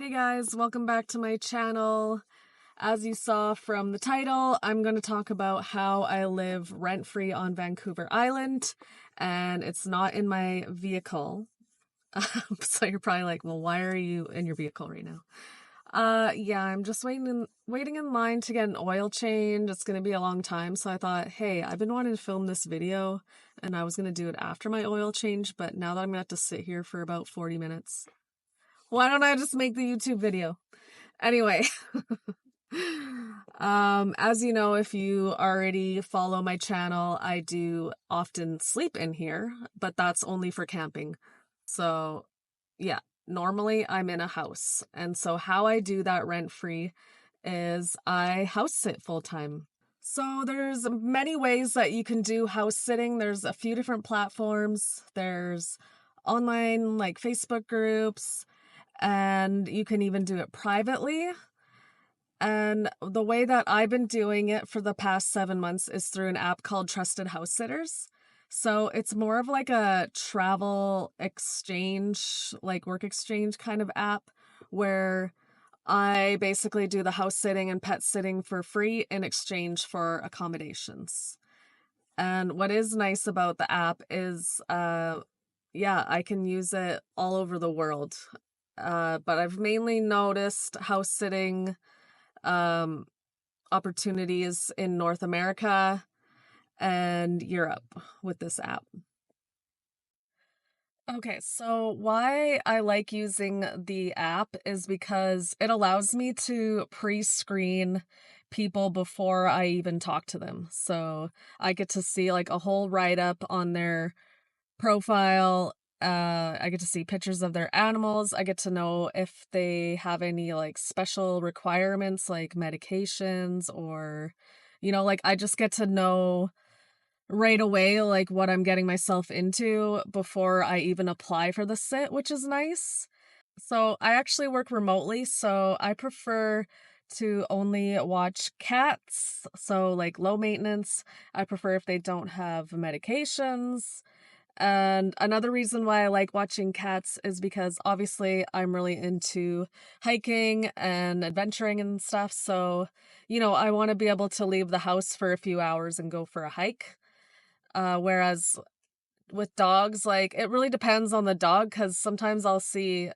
Hey guys, welcome back to my channel. As you saw from the title, I'm going to talk about how I live rent-free on Vancouver Island, and it's not in my vehicle. So you're probably like, well, why are you in your vehicle right now? Yeah, I'm just waiting in line to get an oil change. It's going to be a long time, so I thought, hey, I've been wanting to film this video, and I was going to do it after my oil change, but now that I'm going to have to sit here for about 40 minutes, why don't I just make the YouTube video? Anyway, as you know, if you already follow my channel, I do often sleep in here, but that's only for camping. So yeah, normally I'm in a house. And so how I do that rent-free is I house sit full time. So there's many ways that you can do house sitting. There's a few different platforms. There's online like Facebook groups, and you can even do it privately. And the way that I've been doing it for the past 7 months is through an app called Trusted Housesitters. So it's more of like a travel exchange, like work exchange kind of app where I basically do the house sitting and pet sitting for free in exchange for accommodations. And what is nice about the app is, yeah, I can use it all over the world. But I've mainly noticed house sitting opportunities in North America and Europe with this app. Okay, so why I like using the app is because it allows me to pre-screen people before I even talk to them. So I get to see like a whole write-up on their profile. I get to see pictures of their animals. I get to know if they have any like special requirements like medications or, like I just get to know right away like what I'm getting myself into before I even apply for the sit, which is nice. So I actually work remotely, so I prefer to only watch cats, so like low maintenance. I prefer if they don't have medications. And another reason why I like watching cats is because obviously I'm really into hiking and adventuring and stuff. So, I want to be able to leave the house for a few hours and go for a hike. Whereas with dogs, like it really depends on the dog because sometimes I'll see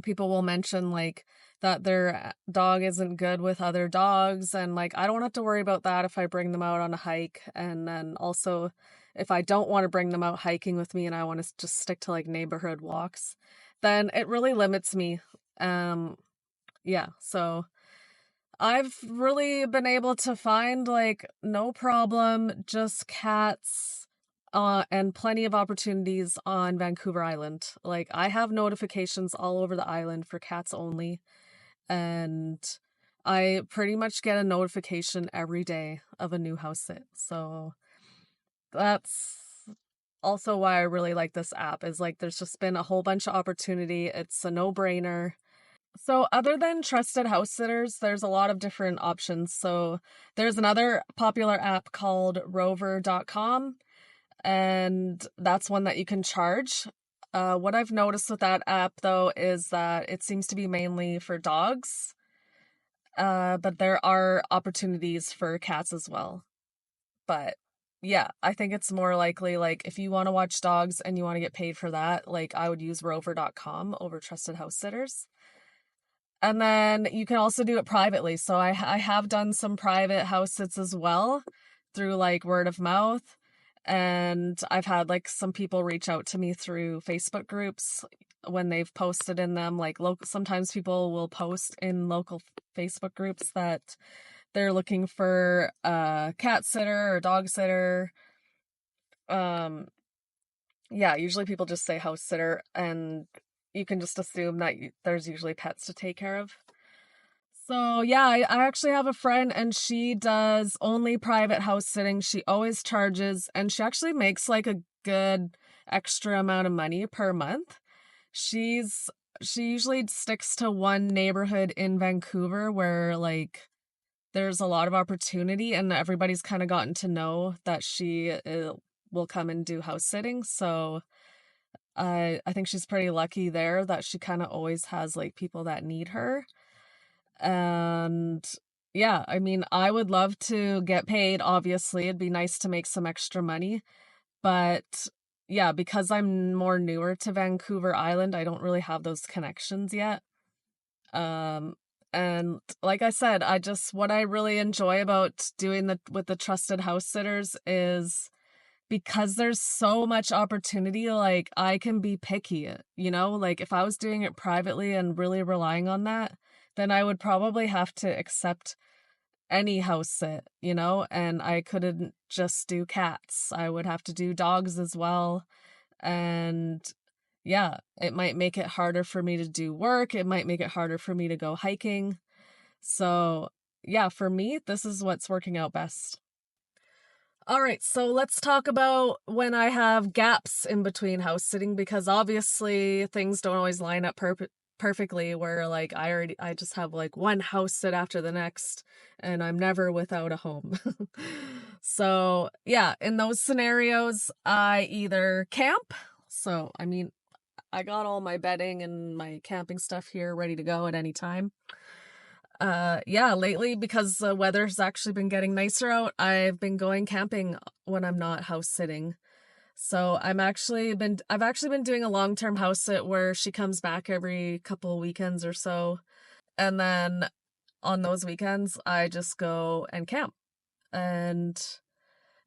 people will mention like that their dog isn't good with other dogs, and like I don't have to worry about that if I bring them out on a hike. And then also if I don't want to bring them out hiking with me and I want to just stick to like neighborhood walks, then it really limits me. Yeah, so I've really been able to find like no problem, just cats, and plenty of opportunities on Vancouver Island. Like I have notifications all over the island for cats only, and I pretty much get a notification every day of a new house sit. So that's also why I really like this app is like there's just been a whole bunch of opportunity. It's a no-brainer. So other than Trusted House Sitters, there's a lot of different options. So there's another popular app called rover.com, and that's one that you can charge. What I've noticed with that app, though, is that it seems to be mainly for dogs, but there are opportunities for cats as well. But yeah, I think it's more likely like if you want to watch dogs and you want to get paid for that, like I would use rover.com over Trusted House Sitters. And then you can also do it privately. So I have done some private house sits as well through like word of mouth. And I've had like some people reach out to me through Facebook groups when they've posted in them. Like sometimes people will post in local Facebook groups that they're looking for a cat sitter or dog sitter. Yeah, usually people just say house sitter, and you can just assume that there's usually pets to take care of. So yeah, I actually have a friend and she does only private house sitting. She always charges, and she actually makes like a good extra amount of money per month. She usually sticks to one neighborhood in Vancouver where like there's a lot of opportunity, and everybody's kind of gotten to know that she will come and do house sitting. So I think she's pretty lucky there that she kind of always has like people that need her. And yeah, I mean, I would love to get paid. Obviously, it'd be nice to make some extra money. But yeah, because I'm more newer to Vancouver Island, I don't really have those connections yet. Um, and like I said, what I really enjoy about doing with the Trusted House Sitters is because there's so much opportunity, like I can be picky, like if I was doing it privately and really relying on that, then I would probably have to accept any house sit, and I couldn't just do cats. I would have to do dogs as well. And yeah, it might make it harder for me to do work. It might make it harder for me to go hiking. So yeah, for me, this is what's working out best. All right, so let's talk about when I have gaps in between house sitting, because obviously things don't always line up perfectly where like I just have like one house sit after the next and I'm never without a home. So, yeah, in those scenarios, I either camp. So, I mean, I got all my bedding and my camping stuff here ready to go at any time. Yeah, lately, because the weather's actually been getting nicer out, I've been going camping when I'm not house sitting. So I've actually been doing a long-term house sit where she comes back every couple weekends or so. And then on those weekends, I just go and camp. And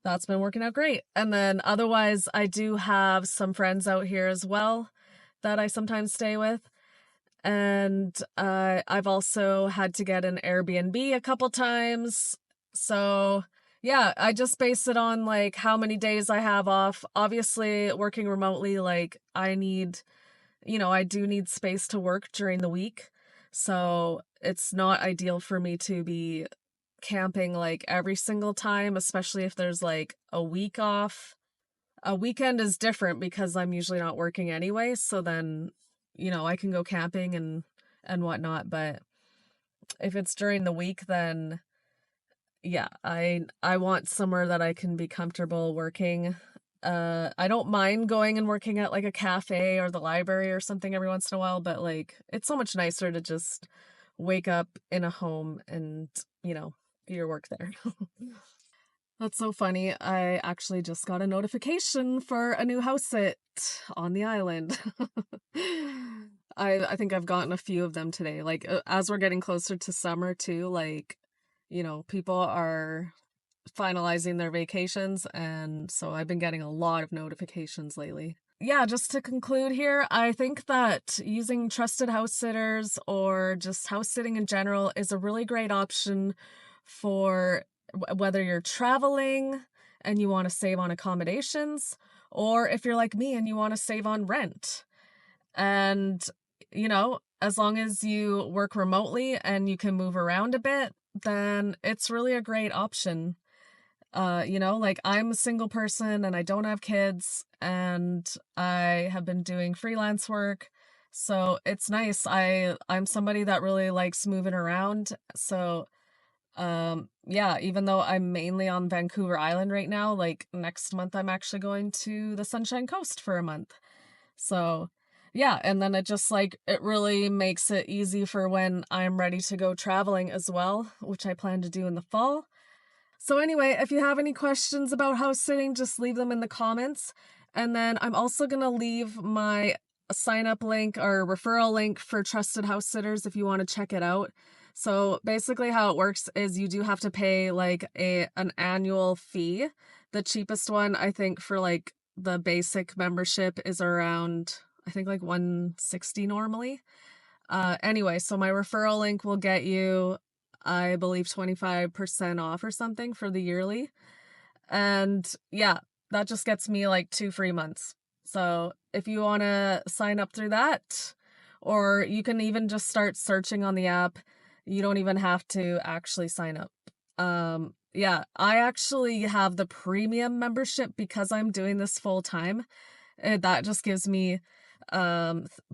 that's been working out great. And then otherwise, I do have some friends out here as well that I sometimes stay with. And I've also had to get an Airbnb a couple times. So yeah, I just base it on like how many days I have off. Obviously, working remotely, like I do need space to work during the week. So it's not ideal for me to be camping like every single time, especially if there's like a week off. A weekend is different because I'm usually not working anyway, so then I can go camping and whatnot. But if it's during the week, then yeah, I want somewhere that I can be comfortable working. I don't mind going and working at like a cafe or the library or something every once in a while, but like it's so much nicer to just wake up in a home and do your work there. That's so funny. I actually just got a notification for a new house sit on the island. I think I've gotten a few of them today. Like as we're getting closer to summer too, like people are finalizing their vacations, and so I've been getting a lot of notifications lately. Yeah, just to conclude here, I think that using trusted house sitters or just house sitting in general is a really great option for whether you're traveling and you want to save on accommodations, or if you're like me and you want to save on rent. And, as long as you work remotely and you can move around a bit, then it's really a great option. Like I'm a single person and I don't have kids and I have been doing freelance work. So it's nice. I'm somebody that really likes moving around. So yeah, even though I'm mainly on Vancouver Island right now, like next month I'm actually going to the Sunshine Coast for a month. So yeah, and then it really makes it easy for when I'm ready to go traveling as well, which I plan to do in the fall. So anyway, if you have any questions about house sitting, just leave them in the comments. And then I'm also going to leave my sign up link or referral link for Trusted House Sitters if you want to check it out. So basically how it works is you do have to pay like an annual fee. The cheapest one, I think, for like the basic membership is around, I think, like $160 normally. Anyway, so my referral link will get you, I believe, 25% off or something for the yearly. And yeah, that just gets me like 2 free months. So if you want to sign up through that, or you can even just start searching on the app, you don't even have to actually sign up. Yeah, I actually have the premium membership because I'm doing this full time. That just gives me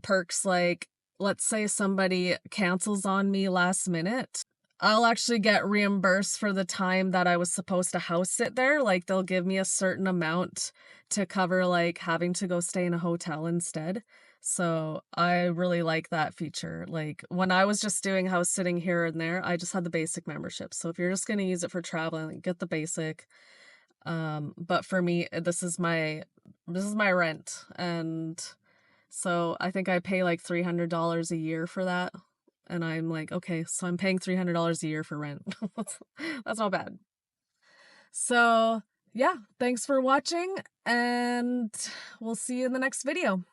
perks like, let's say somebody cancels on me last minute. I'll actually get reimbursed for the time that I was supposed to house sit there. Like, they'll give me a certain amount to cover, like, having to go stay in a hotel instead. So I really like that feature. Like, when I was just doing house sitting here and there, I just had the basic membership. So if you're just gonna use it for traveling, get the basic. But for me, this is my rent, and so I think I pay like $300 a year for that. And I'm like, okay, so I'm paying $300 a year for rent. That's not bad. So, yeah, thanks for watching, and we'll see you in the next video.